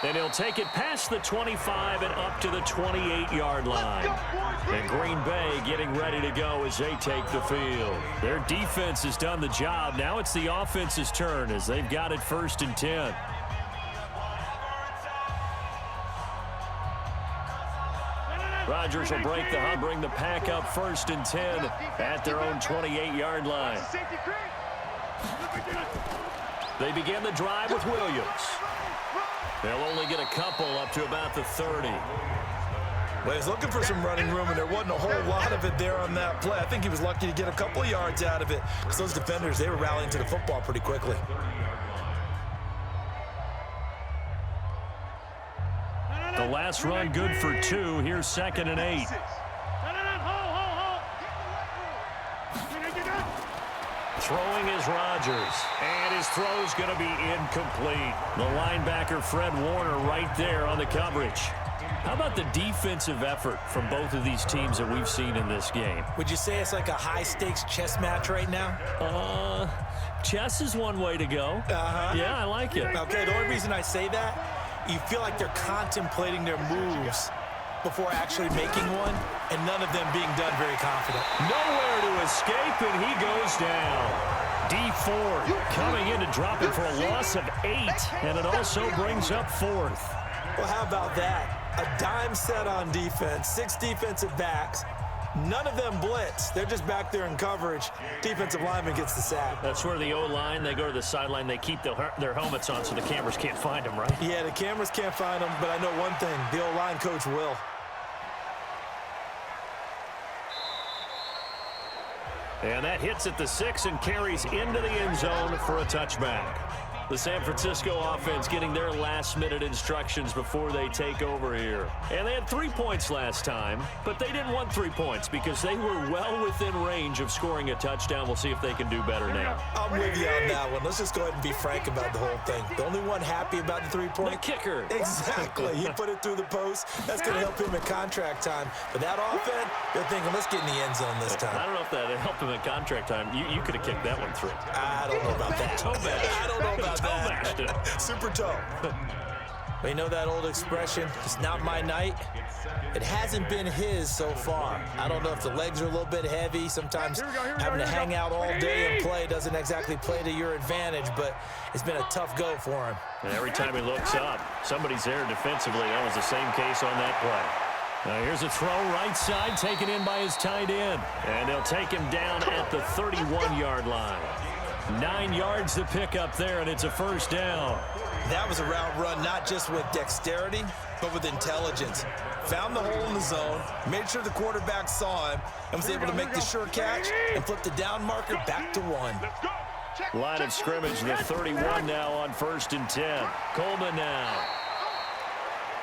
And he'll take it past the 25 and up to the 28-yard line. And Green Bay getting ready to go as they take the field. Their defense has done the job. Now it's the offense's turn as they've got it 1st and 10. Rodgers will break the hub, bring the pack up 1st and 10 at their own 28-yard line. They begin the drive with Williams. They'll only get a couple up to about the 30. Well, he's looking for some running room, and there wasn't a whole lot of it there on that play. I think he was lucky to get a couple of yards out of it because those defenders, they were rallying to the football pretty quickly. The last run good for 2. Here's 2nd and 8. Throwing is Rodgers, and his throw's going to be incomplete. The linebacker, Fred Warner, right there on the coverage. How about the defensive effort from both of these teams that we've seen in this game? Would you say it's like a high-stakes chess match right now? Chess is one way to go. Yeah, I like it. Okay, the only reason I say that, you feel like they're contemplating their moves before actually making one, and none of them being done very confident. Nowhere to escape, and he goes down. D4 coming in to drop it for a loss of 8, and it also brings up 4th. Well, how about that? A dime set on defense, 6 defensive backs, None of them blitz. They're just back there in coverage. Defensive lineman gets the sack. That's where the O-line, they go to the sideline, they keep their helmets on so the cameras can't find them, right? Yeah, the cameras can't find them, but I know one thing. The O-line coach will. And that hits at the 6 and carries into the end zone for a touchback. The San Francisco offense getting their last-minute instructions before they take over here. And they had 3 points last time, but they didn't want 3 points because they were well within range of scoring a touchdown. We'll see if they can do better now. I'm with you on that one. Let's just go ahead and be frank about the whole thing. The only one happy about the 3-point? The kicker. Exactly. He put it through the post. That's going to help him in contract time. But that offense, they're thinking, let's get in the end zone this time. I don't know if that helped him in contract time. You could have kicked that one through. I don't know about that. Toe bash. I don't know about that. Toe-bashed it. Super toe. But you know that old expression, it's not my night? It hasn't been his so far. I don't know if the legs are a little bit heavy. Sometimes having to hang out all day and play doesn't exactly play to your advantage, but it's been a tough go for him. And every time he looks up, somebody's there defensively. That was the same case on that play. Now here's a throw right side, taken in by his tight end. And they'll take him down at the 31-yard line. 9 yards to pick up there, and it's a first down. That was a route run not just with dexterity, but with intelligence. Found the hole in the zone, made sure the quarterback saw him, and was able to make the sure catch and flip the down marker back to 1. Line of scrimmage, the 31 now on 1st and 10. Coleman now.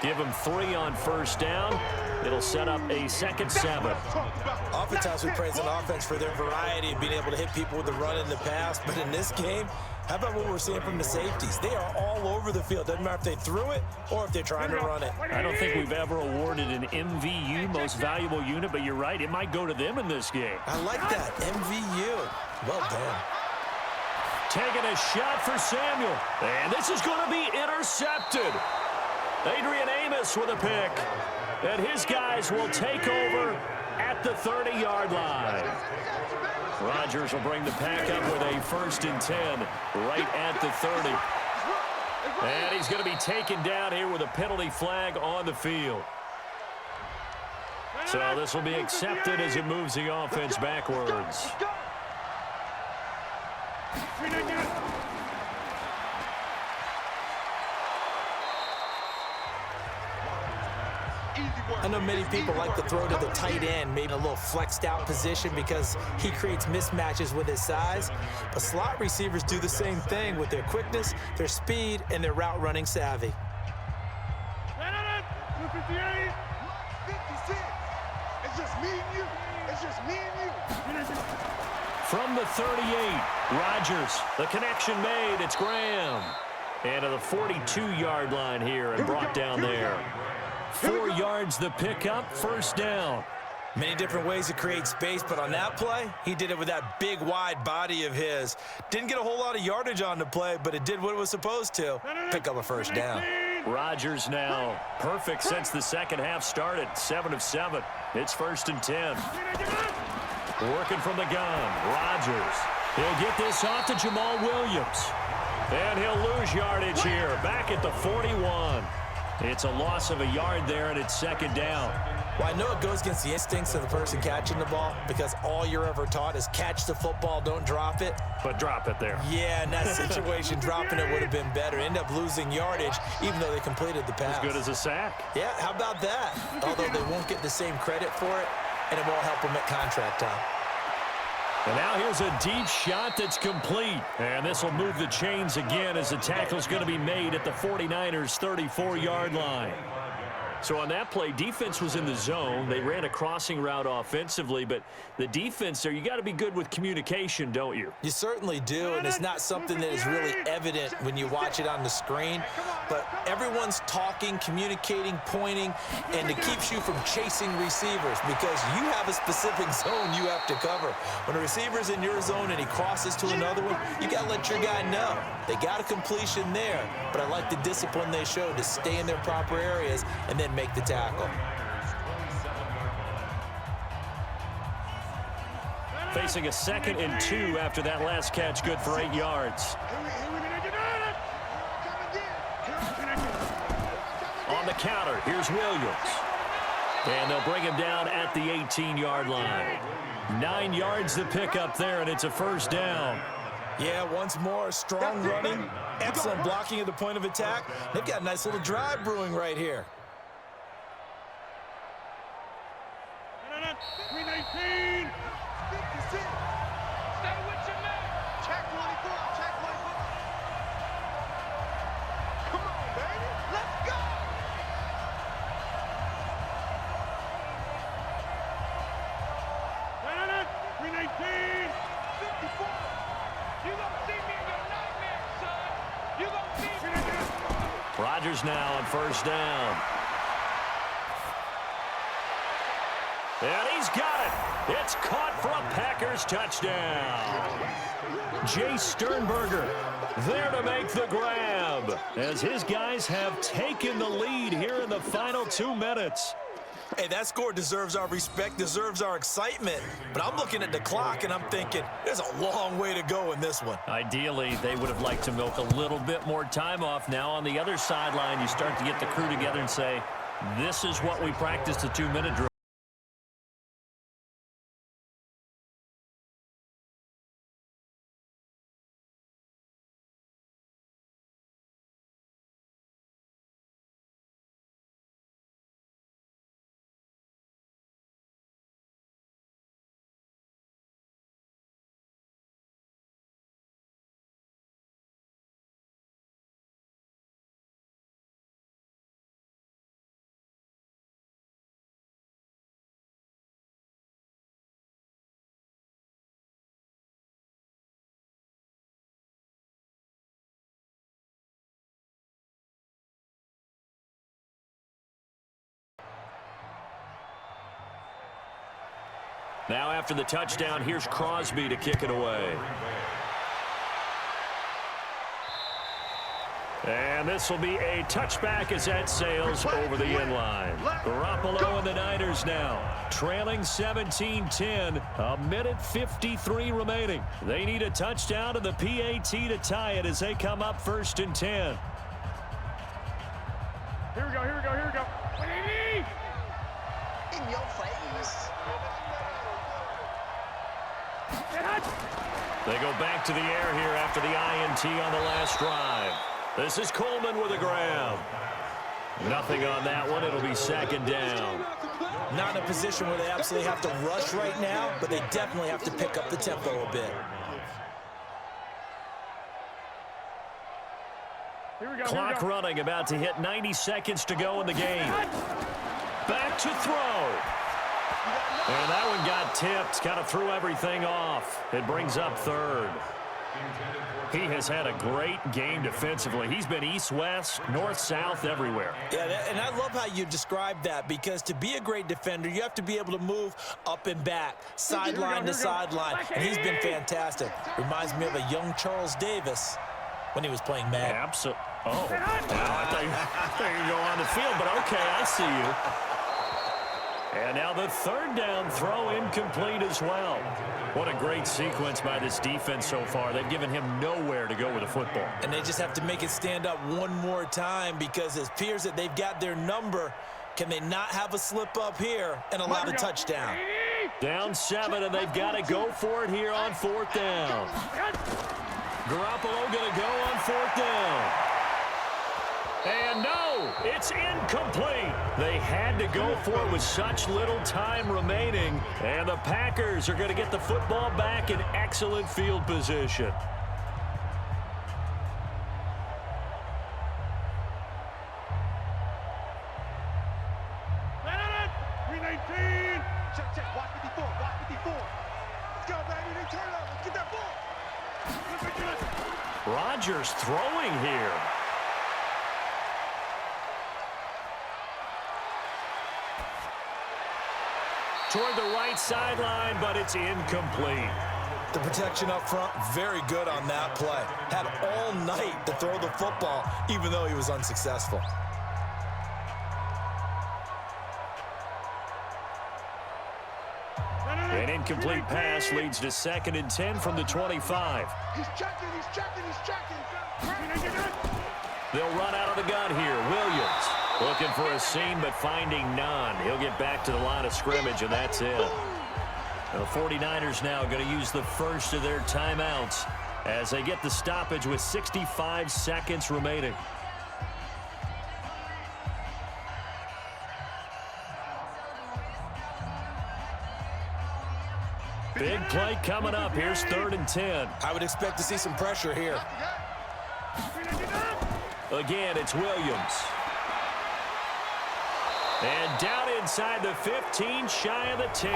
Give him 3 on first down. It'll set up a 2nd 7. Oftentimes we praise an offense for their variety of being able to hit people with the run and the pass, but in this game, how about what we're seeing from the safeties? They are all over the field. Doesn't matter if they threw it or if they're trying to run it. I don't think we've ever awarded an MVU, most valuable unit, but you're right, it might go to them in this game. I like that, MVU. Well done. Taking a shot for Samuel, and this is going to be intercepted. Adrian Amos with a pick, and his guys will take over at the 30-yard line. Rodgers will bring the pack up with a 1st and 10 right at the 30. And he's going to be taken down here with a penalty flag on the field. So this will be accepted as it moves the offense backwards. I know many people like to throw to the tight end, maybe a little flexed out position because he creates mismatches with his size. But slot receivers do the same thing with their quickness, their speed, and their route running savvy. It's just me and you. It's just me and you. From the 38, Rodgers, the connection made. It's Graham. And to the 42-yard line here and brought down there. 4 yards the pickup, first down. Many different ways to create space, but on that play, he did it with that big, wide body of his. Didn't get a whole lot of yardage on the play, but it did what it was supposed to. Pick up a first down. Rodgers now perfect since the second half started. 7 of 7. It's 1st and 10. Working from the gun. Rodgers. He'll get this off to Jamal Williams. And he'll lose yardage here. Back at the 41. It's a loss of a yard there, and it's 2nd down. Well, I know it goes against the instincts of the person catching the ball because all you're ever taught is catch the football, don't drop it. But drop it there. Yeah, in that situation, dropping it would have been better. End up losing yardage, even though they completed the pass. As good as a sack. Yeah, how about that? Although they won't get the same credit for it, and it won't help them at contract time. And now here's a deep shot that's complete. And this will move the chains again as the tackle's going to be made at the 49ers' 34-yard line. So on that play, defense was in the zone. They ran a crossing route offensively, but the defense there, you got to be good with communication, don't you? You certainly do, and it's not something that is really evident when you watch it on the screen. But everyone's talking, communicating, pointing, and it keeps you from chasing receivers because you have a specific zone you have to cover. When a receiver's in your zone and he crosses to another one, you got to let your guy know. They got a completion there, but I like the discipline they showed to stay in their proper areas and then make the tackle. Facing a 2nd and 2 after that last catch, good for 8 yards. On the counter, here's Williams. And they'll bring him down at the 18-yard line. 9 yards to pick up there, and it's a first down. Yeah, once more, strong running, excellent blocking at the point of attack. They've got a nice little drive brewing right here. 319. 56. Stay with your man. Check 24. Check 24. Come on, baby. Let's go. 319. 54. You gonna see me in your nightmare, son. You gonna see me. Rodgers now on first down. And he's got it. It's caught for a Packers touchdown. Jay Sternberger there to make the grab as his guys have taken the lead here in the final 2 minutes. Hey, that score deserves our respect, deserves our excitement. But I'm looking at the clock, and I'm thinking there's a long way to go in this one. Ideally, they would have liked to milk a little bit more time off. Now on the other sideline, you start to get the crew together and say, this is what we practiced the 2-minute drill. Now after the touchdown, here's Crosby to kick it away. And this will be a touchback as that sails over the inline. Garoppolo and the Niners now trailing 17-10. A minute 53 remaining. They need a touchdown and the PAT to tie it as they come up 1st and 10. Here we go, here we go, here we go. 180. In your face. They go back to the air here after the INT on the last drive. This is Coleman with a grab. Nothing on that one. It'll be 2nd down. Not in a position where they absolutely have to rush right now, but they definitely have to pick up the tempo a bit. Here we go, Clock running, about to hit 90 seconds to go in the game. Back to throw. And that one got tipped, kind of threw everything off. It brings up 3rd. He has had a great game defensively. He's been east-west, north-south, everywhere. Yeah, and I love how you describe that, because to be a great defender, you have to be able to move up and back, sideline to sideline, and he's been fantastic. Reminds me of a young Charles Davis when he was playing Madden. Absolutely. Oh, no, I thought you go on the field, but okay, I see you. And now the 3rd down throw incomplete as well. What a great sequence by this defense so far. They've given him nowhere to go with the football. And they just have to make it stand up one more time, because it appears that they've got their number. Can they not have a slip up here and allow the touchdown? Down 7, and they've got to go for it here on 4th down. Garoppolo going to go on 4th down. And no, it's incomplete. They had to go for it with such little time remaining. And the Packers are going to get the football back in excellent field position. Check, check. Watch 54. Watch 54. Let's go, baby. They turn up. Let's get that ball. Rodgers throwing here. Toward the right sideline, but it's incomplete. The protection up front, very good on that play. Had all night to throw the football, even though he was unsuccessful. An incomplete pass leads to 2nd and 10 from the 25. He's checking. He's checking. He's checking. They'll run out of the gun here. Williams Looking for a seam, but finding none. He'll get back to the line of scrimmage, and that's it. The 49ers now going to use the first of their timeouts as they get the stoppage with 65 seconds remaining. Big play coming up. Here's 3rd and 10. I would expect to see some pressure here. Again, it's Williams. And down inside the 15, shy of the 10.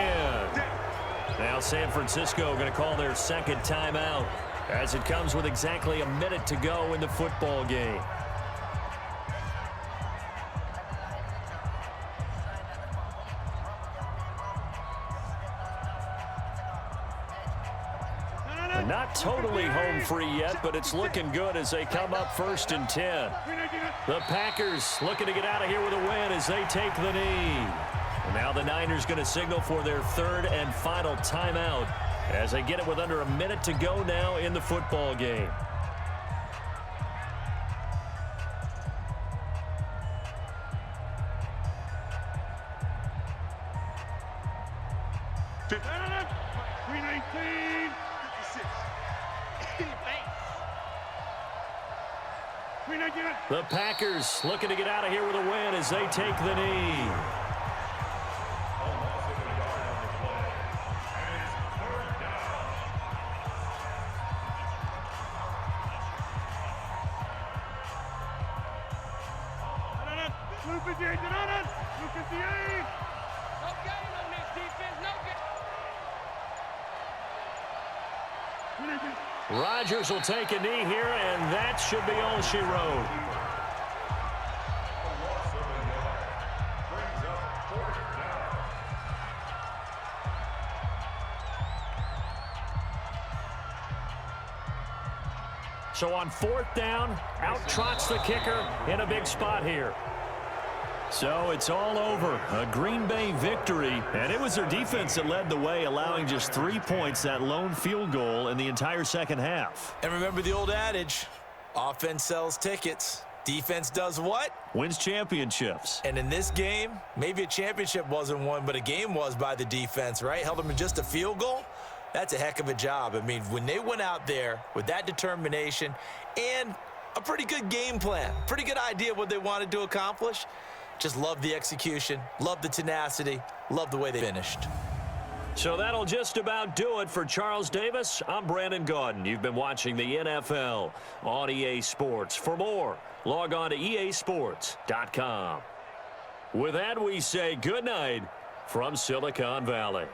Now San Francisco going to call their second timeout as it comes with exactly a minute to go in the football game. Not totally home free yet, but it's looking good as they come up 1st and 10. The Packers looking to get out of here with a win as they take the knee. And now the Niners going to signal for their 3rd and final timeout as they get it with under a minute to go now in the football game. The Packers looking to get out of here with a win as they take the knee. Rodgers will take a knee here, and that should be all she wrote. So on 4th down, out trots the kicker in a big spot here. So it's all over. A Green Bay victory, and it was their defense that led the way, allowing just 3 points, that lone field goal in the entire second half. And remember the old adage, offense sells tickets. Defense does what? Wins championships. And in this game, maybe a championship wasn't won, but a game was by the defense, right? Held them to just a field goal. That's a heck of a job. I mean, when they went out there with that determination and a pretty good game plan, pretty good idea what they wanted to accomplish, just love the execution, love the tenacity, love the way they finished. So that'll just about do it for Charles Davis. I'm Brandon Gaudin. You've been watching the NFL on EA Sports. For more, log on to easports.com. With that, we say good night from Silicon Valley.